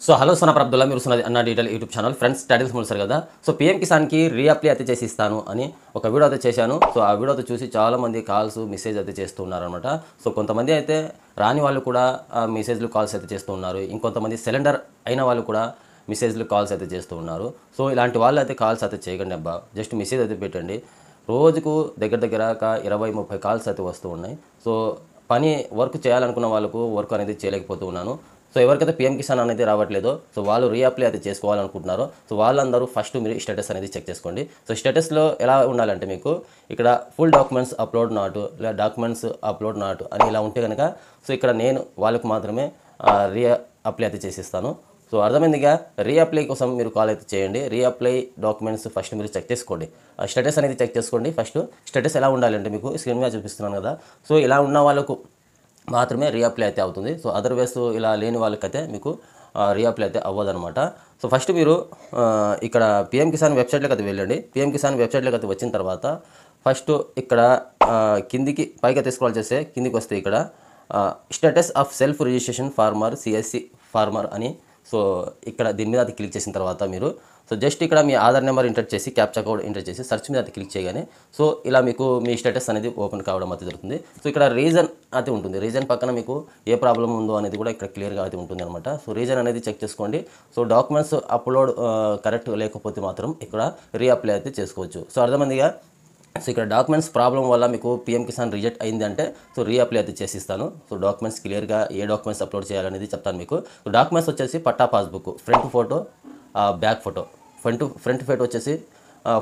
So hello Sona Abdullah మీరు సున్నది అన్న detail YouTube channel friends titles చూసారు కదా. సో పీఎం కిసాన్కి రీఅప్లై అయితే చేసి ఇస్తాను అని ఒక వీడియో అయితే చేశాను. సో ఆ వీడియో అయితే చూసి చాలామంది కాల్స్ మెసేజ్ అయితే చేస్తున్నారు అనమాట. సో కొంతమంది అయితే రాని వాళ్ళు కూడా మెసేజ్లు కాల్స్ అయితే చేస్తూ ఉన్నారు. ఇంకొంతమంది సిలిండర్ అయిన వాళ్ళు కూడా మెసేజ్లు కాల్స్ అయితే చేస్తూ ఉన్నారు. సో ఇలాంటి వాళ్ళు అయితే కాల్స్ అయితే చేయకండి అబ్బా, జస్ట్ మెసేజ్ అయితే పెట్టండి. రోజుకు దగ్గర ఒక 20-30 కాల్స్ అయితే వస్తూ ఉన్నాయి. సో వర్క్ చేయాలనుకున్న వాళ్ళకు వర్క్ అనేది చేయలేకపోతూ ఉన్నాను. సో ఎవరికైతే పీఎం కిసాన్ అనేది రావట్లేదో సో వాళ్ళు రీఅప్లై అయితే చేసుకోవాలనుకుంటున్నారో సో వాళ్ళందరూ ఫస్ట్ మీరు స్టేటస్ అనేది చెక్ చేసుకోండి. సో స్టేటస్లో ఎలా ఉండాలంటే మీకు ఇక్కడ ఫుల్ డాక్యుమెంట్స్ అప్లోడ్ నాట్ లేదా డాక్యుమెంట్స్ అప్లోడ్ నాట్ అని ఇలా ఉంటే కనుక సో ఇక్కడ నేను వాళ్ళకు మాత్రమే రీఅప్లై అయితే చేసిస్తాను. సో అర్థమైందిగా, రీఅప్లై కోసం మీరు కాల్ అయితే చేయండి. రీఅప్లై డాక్యుమెంట్స్ ఫస్ట్ మీరు చెక్ చేసుకోండి. స్టేటస్ అనేది చెక్ చేసుకోండి. ఫస్ట్ స్టేటస్ ఎలా ఉండాలంటే మీకు స్క్రీన్ మీద చూపిస్తున్నాను కదా. సో ఇలా ఉన్న వాళ్ళకు మాత్రమే రీఅప్లై అయితే అవుతుంది. సో అదర్వైజ్ ఇలా లేని వాళ్ళకైతే మీకు రీఅప్లై అయితే అవ్వదనమాట. సో ఫస్ట్ మీరు ఇక్కడ పీఎం కిసాన్ వెబ్సైట్లోకి అయితే వెళ్ళండి. పీఎం కిసాన్ వెబ్సైట్లోకి అయితే వచ్చిన తర్వాత ఫస్ట్ ఇక్కడ కిందికి పైకి అయితే స్క్రోల్ చేస్తే కిందికి వస్తే ఇక్కడ status of self registration farmer CSC farmer అని సో ఇక్కడ దీని మీద అది క్లిక్ చేసిన తర్వాత మీరు సో జస్ట్ ఇక్కడ మీ ఆధార్ నెంబర్ ఎంటర్ చేసి క్యాప్చా కోడ్ ఎంటర్ చేసి సెర్చ్ మీద అది క్లిక్ చేయగానే సో ఇలా మీకు మీ స్టేటస్ అనేది ఓపెన్ కావడం అయితే జరుగుతుంది. సో ఇక్కడ రీజన్ అయితే ఉంటుంది. రీజన్ పక్కన మీకు ఏ ప్రాబ్లం ఉందో అనేది కూడా ఇక్కడ క్లియర్గా అయితే ఉంటుంది అనమాట. సో రీజన్ అనేది చెక్ చేసుకోండి. సో డాక్యుమెంట్స్ అప్లోడ్ కరెక్ట్ లేకపోతే మాత్రం ఇక్కడ రీఅప్లై అయితే చేసుకోవచ్చు. సో అర్థమందిగా, సో ఇక్కడ డాక్యుమెంట్స్ ప్రాబ్లం వల్ల మీకు పీఎం కిసాన్ రిజెక్ట్ అయింది అంటే సో రీఅప్లై అయితే చేసిస్తాను. సో డాక్యుమెంట్స్ క్లియర్గా ఏ డాక్యుమెంట్స్ అప్లోడ్ చేయాలనేది చెప్తాను మీకు. సో డాక్యుమెంట్స్ వచ్చేసి patta passbook, front photo, back photo. Front photo వచ్చేసి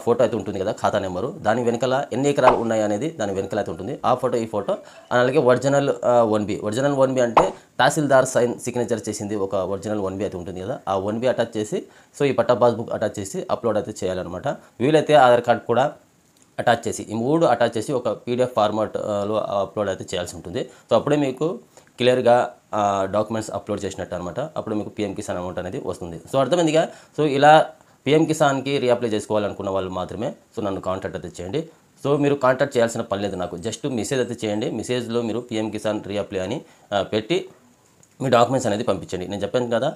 ఫోటో అయితే ఉంటుంది కదా, ఖాతా నెంబరు, దాని వెనకాల ఎన్ని ఎకరాలు ఉన్నాయి అనేది దాని వెనకాల అయితే ఉంటుంది. ఆ ఫోటో ఈ ఫోటో అలాగే ఒరిజినల్ 1B. ఒరిజినల్ 1B అంటే తహసీల్దార్ సైన్ సిగ్నేచర్ చేసింది ఒక ఒరిజినల్ 1B అయితే ఉంటుంది కదా, ఆ 1B అటాచ్ చేసి సో ఈ పట్టా పాస్బుక్ అటాచ్ చేసి అప్లోడ్ అయితే చేయాలన్నమాట. వీలైతే ఆధార్ కార్డ్ కూడా అటాచ్ చేసి ఈ 3 అటాచ్ చేసి ఒక పీడిఎఫ్ ఫార్మాట్లో అప్లోడ్ అయితే చేయాల్సి ఉంటుంది. సో అప్పుడే మీకు క్లియర్గా డాక్యుమెంట్స్ అప్లోడ్ చేసినట్టు అనమాట. అప్పుడు మీకు పీఎం కిసాన్ అమౌంట్ అనేది వస్తుంది. సో అర్థమైందిగా. సో ఇలా పీఎం కిసాన్కి రీఅప్లై చేసుకోవాలనుకున్న వాళ్ళు మాత్రమే సో నన్ను కాంటాక్ట్ అయితే చేయండి. సో మీరు కాంటాక్ట్ చేయాల్సిన పని లేదు నాకు, జస్ట్ మెసేజ్ అయితే చేయండి. మెసేజ్లో మీరు పీఎం కిసాన్ రీఅప్లై అని పెట్టి మీ డాక్యుమెంట్స్ అనేది పంపించండి. నేను చెప్పాను కదా,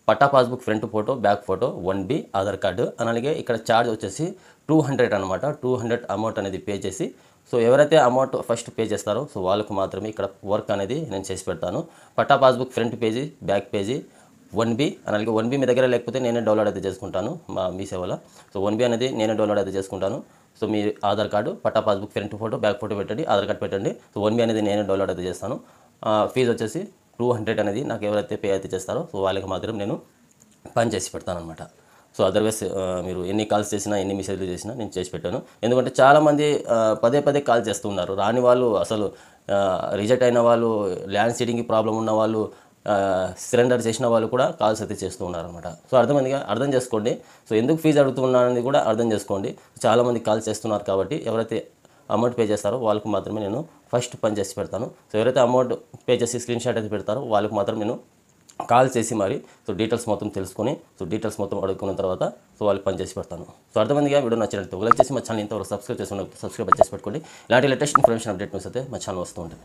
patta passbook front photo, back photo, 1B, Aadhaar card. అలాగే ఇక్కడ ఛార్జ్ వచ్చేసి 200 అనమాట. 200 అమౌంట్ అనేది పే చేసి సో ఎవరైతే అమౌంట్ ఫస్ట్ పే చేస్తారో సో వాళ్ళకు మాత్రమే ఇక్కడ వర్క్ అనేది నేను చేసి పెడతాను. Patta passbook front page, back page, 1B. అలాగే 1B మీ దగ్గర లేకపోతే నేనే డౌన్లోడ్ అయితే చేసుకుంటాను మీ సేవలో. సో 1B అనేది నేనే డౌన్లోడ్ అయితే చేసుకుంటాను. సో మీ Aadhaar card, patta passbook front photo, back photo పెట్టండి, ఆధార్ కార్డు పెట్టండి. సో 1B అనేది నేనే డౌన్లోడ్ అయితే చేస్తాను. ఫీజు వచ్చేసి 200 అనేది నాకు ఎవరైతే పే అయితే చేస్తారో సో వాళ్ళకి మాత్రం నేను పని చేసి పెడతాను అనమాట. సో అదర్వైజ్ మీరు ఎన్ని కాల్స్ చేసినా ఎన్ని మెసేజ్లు చేసినా నేను చేసి పెట్టాను. ఎందుకంటే చాలామంది పదే కాల్ చేస్తున్నారు. రాని వాళ్ళు, అసలు రిజెక్ట్ అయిన వాళ్ళు, ల్యాండ్ సీడింగ్కి ప్రాబ్లం ఉన్న వాళ్ళు, సిలిండర్ చేసిన వాళ్ళు కూడా కాల్స్ అయితే చేస్తూ ఉన్నారనమాట. సో అర్థం చేసుకోండి. సో ఎందుకు ఫీజు అడుగుతున్నారనేది కూడా అర్థం చేసుకోండి. చాలామంది కాల్ చేస్తున్నారు కాబట్టి ఎవరైతే అమౌంట్ పే చేస్తారో వాళ్ళకు మాత్రమే నేను ఫస్ట్ పని చేసి పెడతాను. సో ఎవరైతే అమౌంట్ పే చేసి స్క్రీన్ షాట్ అయితే పెడతారో వాళ్ళకు మాత్రం నేను కాల్ చేసి మరి సో డీటెయిల్స్ మొత్తం తెలుసుకొని సో డీటెయిల్స్ మొత్తం అడుగుకున్న తర్వాత సో వాళ్ళకి పని చేసి పెడతాను. సో అర్థమైందిగా. వీడియో నచ్చినట్టు లైక్ చేసి మా ఛానల్ ఇంతవరకు సబ్స్క్రైబ్ చేసి పెట్టుకోండి. ఇలాంటి లేటెస్ట్ ఇన్ఫర్మేషన్ అప్డేట్ న్యూస్ అయితే మా ఛానల్ వస్తూ ఉంటుంది.